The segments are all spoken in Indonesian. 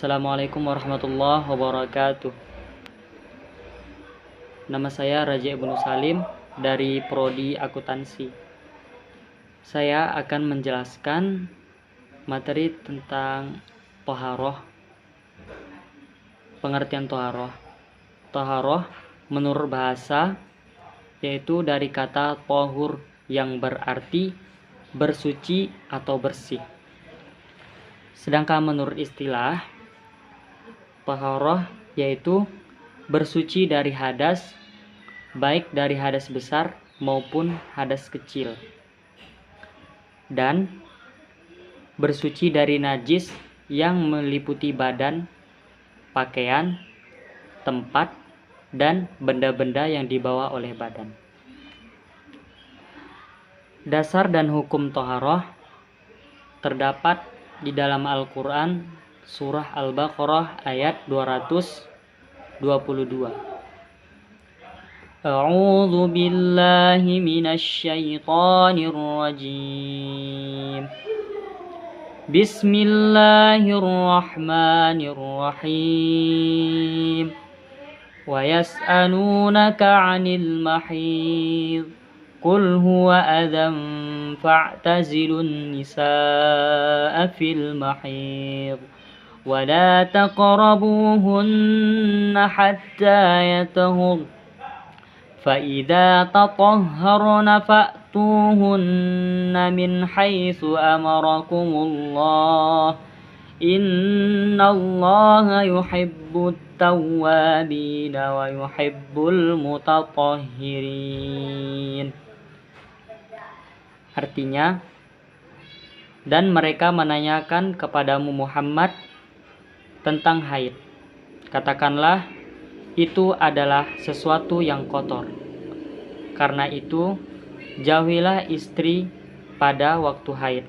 Assalamualaikum warahmatullahi wabarakatuh. Nama saya Raja Ibnu Salim dari Prodi Akuntansi. Saya akan menjelaskan materi tentang toharoh. Pengertian toharoh. Toharoh menurut bahasa yaitu dari kata tohur yang berarti bersuci atau bersih. Sedangkan menurut istilah, toharoh yaitu bersuci dari hadas, baik dari hadas besar maupun hadas kecil, dan bersuci dari najis yang meliputi badan, pakaian, tempat, dan benda-benda yang dibawa oleh badan. Dasar dan hukum toharoh terdapat di dalam Al-Quran surah Al-Baqarah ayat 222. A'udzu billahi minasy syaithanir rajim. Bismillahirrahmanirrahim. Wa yas'alunaka 'anil mahid. Qul huwa adzan fa'tazilun nisaa fil mahid. Wa la taqrabuhunna hatta yatahur. فَإِذَا تَطَهَّرْنَ فَأْتُوهُنَّ مِنْ حَيْثُ أَمَرَكُمُ اللَّهُ إِنَّ اللَّهَ يُحِبُّ التَّوَّابِينَ وَيُحِبُّ الْمُتَطَهِّرِينَ. Artinya, dan mereka menanyakan kepadamu Muhammad tentang haid. Katakanlah, itu adalah sesuatu yang kotor. Karena itu, jauhilah istri pada waktu haid,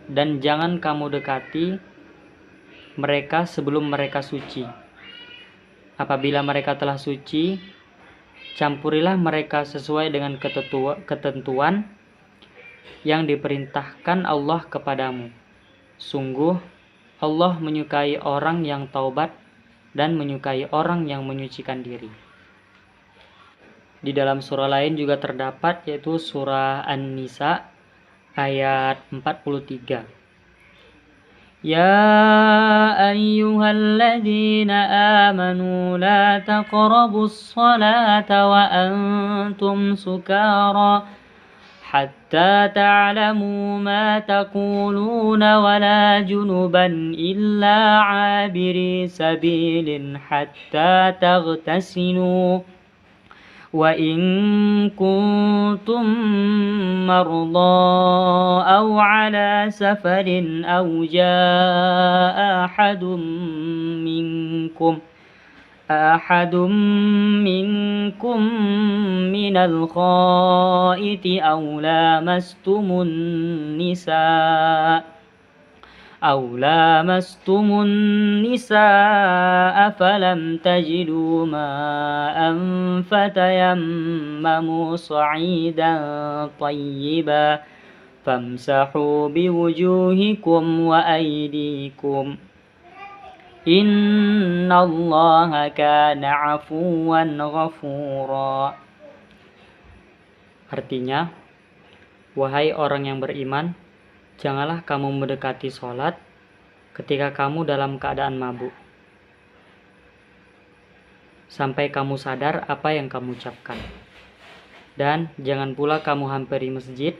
dan jangan kamu dekati mereka sebelum mereka suci. Apabila mereka telah suci, campurilah mereka sesuai dengan ketentuan yang diperintahkan Allah kepadamu. Sungguh, Allah menyukai orang yang taubat dan menyukai orang yang menyucikan diri. Di dalam surah lain juga terdapat, yaitu surah An-Nisa ayat 43. Ya ayyuhalladzina amanu la taqrabus salata wa antum sukara hatta ta'lamu ma taquluna wa la junuban illa 'abiri sabilin hatta taghtasilu wa in kuntum marda aw 'ala safarin aw jaa'a ahadun minkum minal ghaiti aw lamastumun nisaa falam tajidu ma'an fatayammamu sa'idan tayyiban famsahu biwujuhikum wa aydikum innallaha kana 'afuwan ghafura. Artinya, wahai orang yang beriman, janganlah kamu mendekati sholat ketika kamu dalam keadaan mabuk, sampai kamu sadar apa yang kamu ucapkan. Dan jangan pula kamu hampiri masjid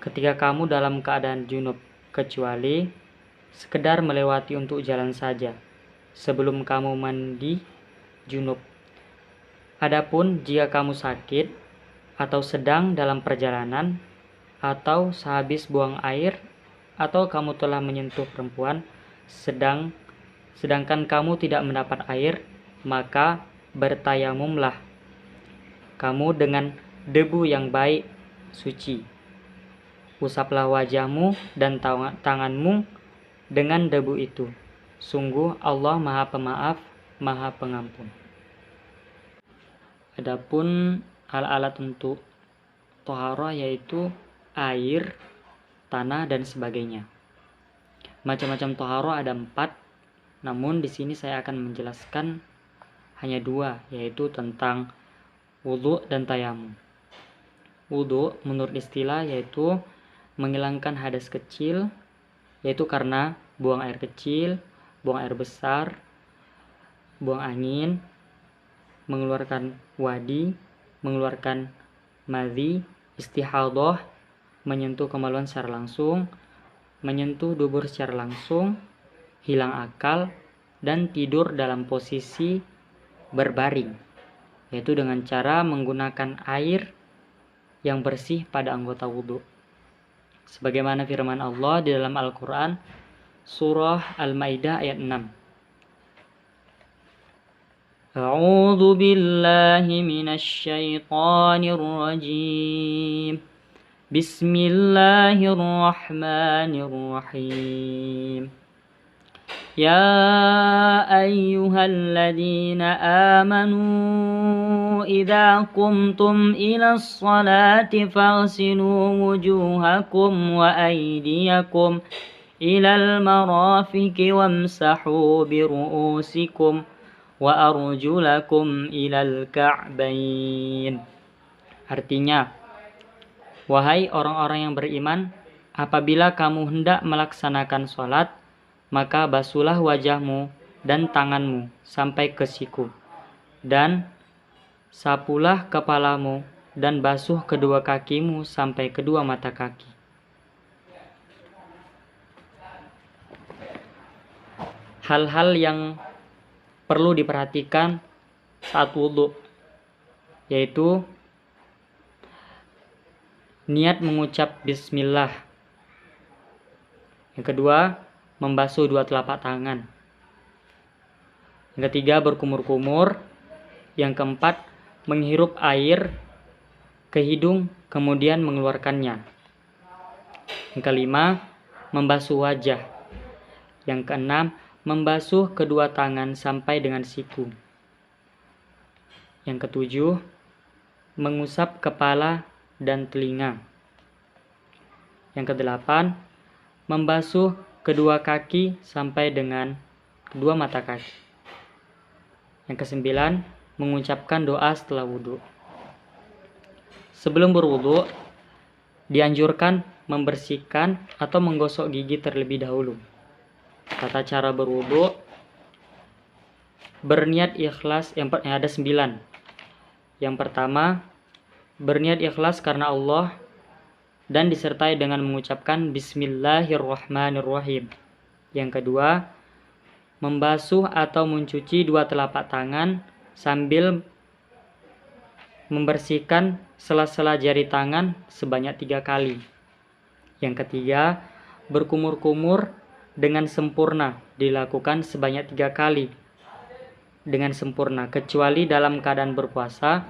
ketika kamu dalam keadaan junub, kecuali sekedar melewati untuk jalan saja sebelum kamu mandi junub. Adapun jika kamu sakit atau sedang dalam perjalanan atau sehabis buang air atau kamu telah menyentuh perempuan sedangkan kamu tidak mendapat air, maka bertayamumlah kamu dengan debu yang baik suci. Usaplah wajahmu dan tanganmu dengan debu itu. Sungguh Allah Maha Pemaaf, Maha Pengampun. Adapun alat-alat untuk toharoh yaitu air, tanah, dan sebagainya. Macam-macam toharoh ada 4, Namun di sini saya akan menjelaskan hanya dua, yaitu tentang wudhu dan tayamum. Wudhu menurut istilah yaitu menghilangkan hadas kecil, yaitu karena buang air kecil, buang air besar, buang angin, mengeluarkan wadi, mengeluarkan madhi, istihadhah, menyentuh kemaluan secara langsung, menyentuh dubur secara langsung, hilang akal, dan tidur dalam posisi berbaring, yaitu dengan cara menggunakan air yang bersih pada anggota wudhu. Sebagaimana firman Allah di dalam Al-Quran, Surah Al-Maidah ayat 6. A'udzu billahi minasy syaithanir rajim. Bismillahirrahmanirrahim. Ya ayyuhalladzina amanu idza qumtum ilas salati faghsilu wujuhakum wa aydiyakum ilal marafiqi wamsahu biru'usikum wa arjulakum ilal ka'bain. Artinya, wahai orang-orang yang beriman, apabila kamu hendak melaksanakan sholat, maka basuhlah wajahmu dan tanganmu sampai ke siku, dan sapulah kepalamu dan basuh kedua kakimu sampai kedua mata kaki. Hal-hal yang perlu diperhatikan saat wudhu, yaitu niat mengucap bismillah. Yang kedua, membasuh dua telapak tangan. Yang ketiga, berkumur-kumur. Yang keempat, menghirup air ke hidung kemudian mengeluarkannya. Yang kelima, membasuh wajah. Yang keenam, membasuh kedua tangan sampai dengan siku. Yang ketujuh, mengusap kepala dan telinga. Yang kedelapan, membasuh kedua kaki sampai dengan kedua mata kaki. Yang kesembilan, mengucapkan doa setelah wudhu. Sebelum berwudhu, dianjurkan membersihkan atau menggosok gigi terlebih dahulu. Tata cara berwudhu, berniat ikhlas, yang ada 9. Yang pertama, berniat ikhlas karena Allah dan disertai dengan mengucapkan bismillahirrahmanirrahim. Yang kedua, membasuh atau mencuci dua telapak tangan sambil membersihkan sela-sela jari tangan sebanyak 3 kali. Yang ketiga, berkumur-kumur dengan sempurna dilakukan sebanyak 3 kali dengan sempurna, kecuali dalam keadaan berpuasa.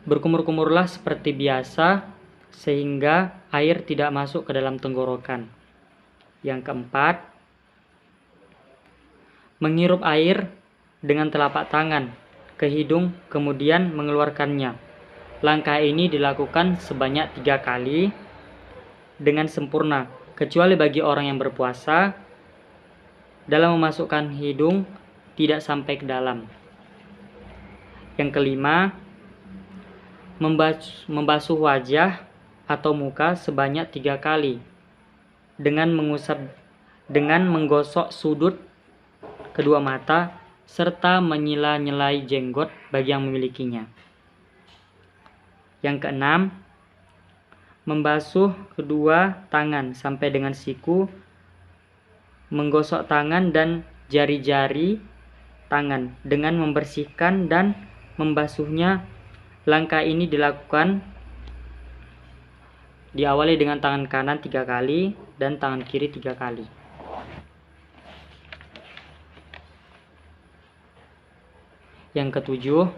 Berkumur-kumurlah seperti biasa sehingga air tidak masuk ke dalam tenggorokan. Yang keempat, menghirup air dengan telapak tangan ke hidung kemudian mengeluarkannya. Langkah ini dilakukan sebanyak 3 kali dengan sempurna, kecuali bagi orang yang berpuasa, dalam memasukkan hidung tidak sampai ke dalam. Yang kelima, membasuh wajah atau muka sebanyak 3 kali dengan menggosok sudut kedua mata serta menyela-nyelai jenggot bagi yang memilikinya. Yang keenam, membasuh kedua tangan sampai dengan siku, menggosok tangan dan jari-jari tangan dengan membersihkan dan membasuhnya. Langkah ini diawali dengan tangan kanan 3 kali dan tangan kiri 3 kali. Yang ketujuh,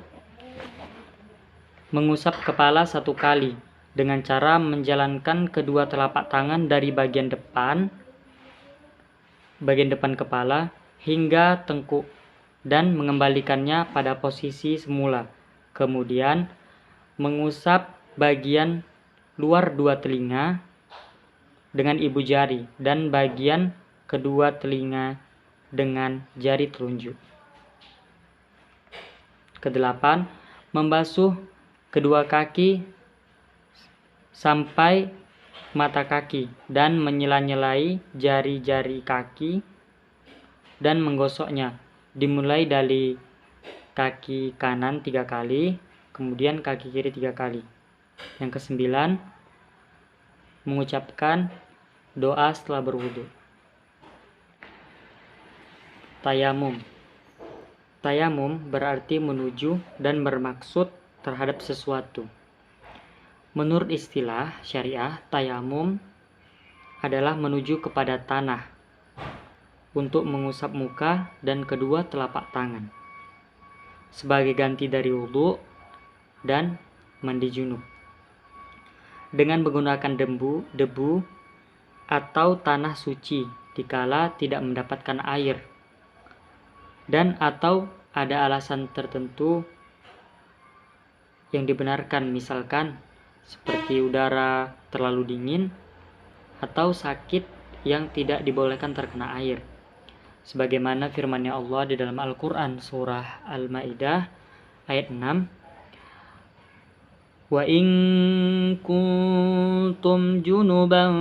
mengusap kepala 1 kali dengan cara menjalankan kedua telapak tangan dari bagian depan kepala hingga tengkuk dan mengembalikannya pada posisi semula. Kemudian mengusap bagian luar 2 telinga dengan ibu jari dan bagian kedua telinga dengan jari telunjuk. Kedelapan, membasuh kedua kaki sampai mata kaki dan menyela-nyelai jari-jari kaki dan menggosoknya. Dimulai dari kaki kanan 3 kali, kemudian kaki kiri 3 kali. Yang kesembilan, mengucapkan doa setelah berwudu. Tayamum. Tayamum berarti menuju dan bermaksud terhadap sesuatu. Menurut istilah syariah, tayamum adalah menuju kepada tanah untuk mengusap muka dan kedua telapak tangan sebagai ganti dari wudu dan mandi junub dengan menggunakan debu atau tanah suci dikala tidak mendapatkan air dan atau ada alasan tertentu yang dibenarkan, misalkan seperti udara terlalu dingin atau sakit yang tidak dibolehkan terkena air. Sebagaimana firman-Nya Allah di dalam Al-Qur'an surah Al-Maidah ayat 6, "Wa in kuntum junuban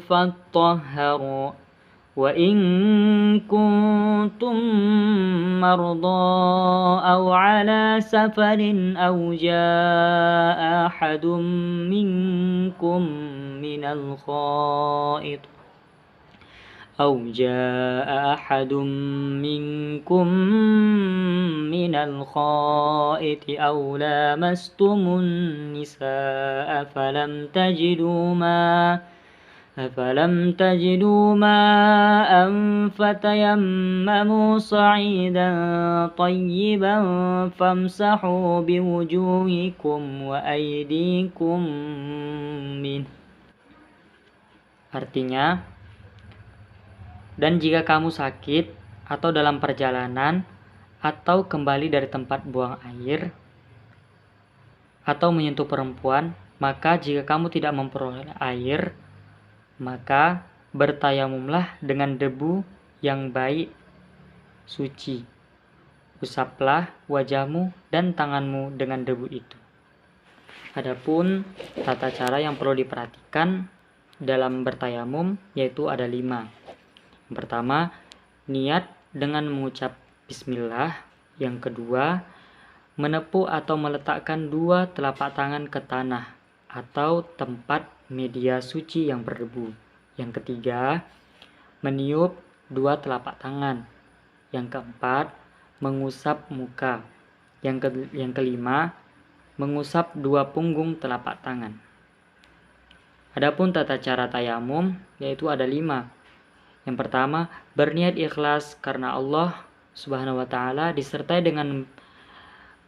fattahharu wa in kuntum marda aw ala safarin aw jaa ahadun minkum minal kha'id aw lamastumun nisaa فلم تجدوا ماء فتيمموا صعيدا طيبا فامسحوا بوجوهكم وأيديكم منه. Artinya, dan jika kamu sakit atau dalam perjalanan atau kembali dari tempat buang air atau menyentuh perempuan, maka jika kamu tidak memperoleh air, maka bertayamumlah dengan debu yang baik suci. Usaplah wajahmu dan tanganmu dengan debu itu. Adapun tata cara yang perlu diperhatikan dalam bertayamum yaitu ada 5. Yang pertama, niat dengan mengucap bismillah. Yang kedua, menepuk atau meletakkan 2 telapak tangan ke tanah atau tempat media suci yang berdebu. Yang ketiga, meniup 2 telapak tangan. Yang keempat, mengusap muka. Yang kelima, mengusap 2 punggung telapak tangan. Adapun tata cara tayamum yaitu ada 5. Yang pertama, berniat ikhlas karena Allah Subhanahu wa taala disertai dengan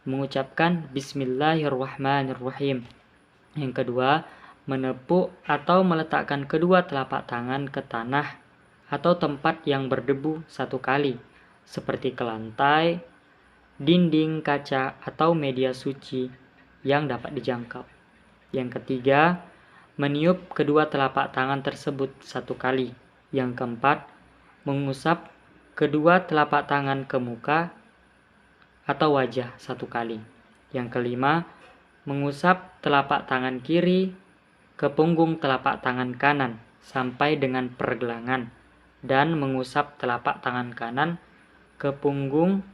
mengucapkan bismillahirrahmanirrahim. Yang kedua, menepuk atau meletakkan kedua telapak tangan ke tanah atau tempat yang berdebu 1 kali, seperti ke lantai, dinding kaca atau media suci yang dapat dijangkau. Yang ketiga, meniup kedua telapak tangan tersebut 1 kali. Yang keempat, mengusap kedua telapak tangan ke muka atau wajah 1 kali. Yang kelima, mengusap telapak tangan kiri ke punggung telapak tangan kanan sampai dengan pergelangan dan mengusap telapak tangan kanan ke punggung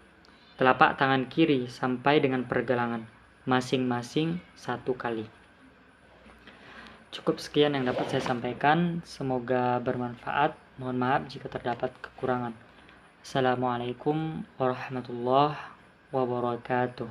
telapak tangan kiri sampai dengan pergelangan masing-masing 1 kali. Cukup sekian yang dapat saya sampaikan, semoga bermanfaat. Mohon maaf jika terdapat kekurangan. Assalamualaikum warahmatullahi wabarakatuh.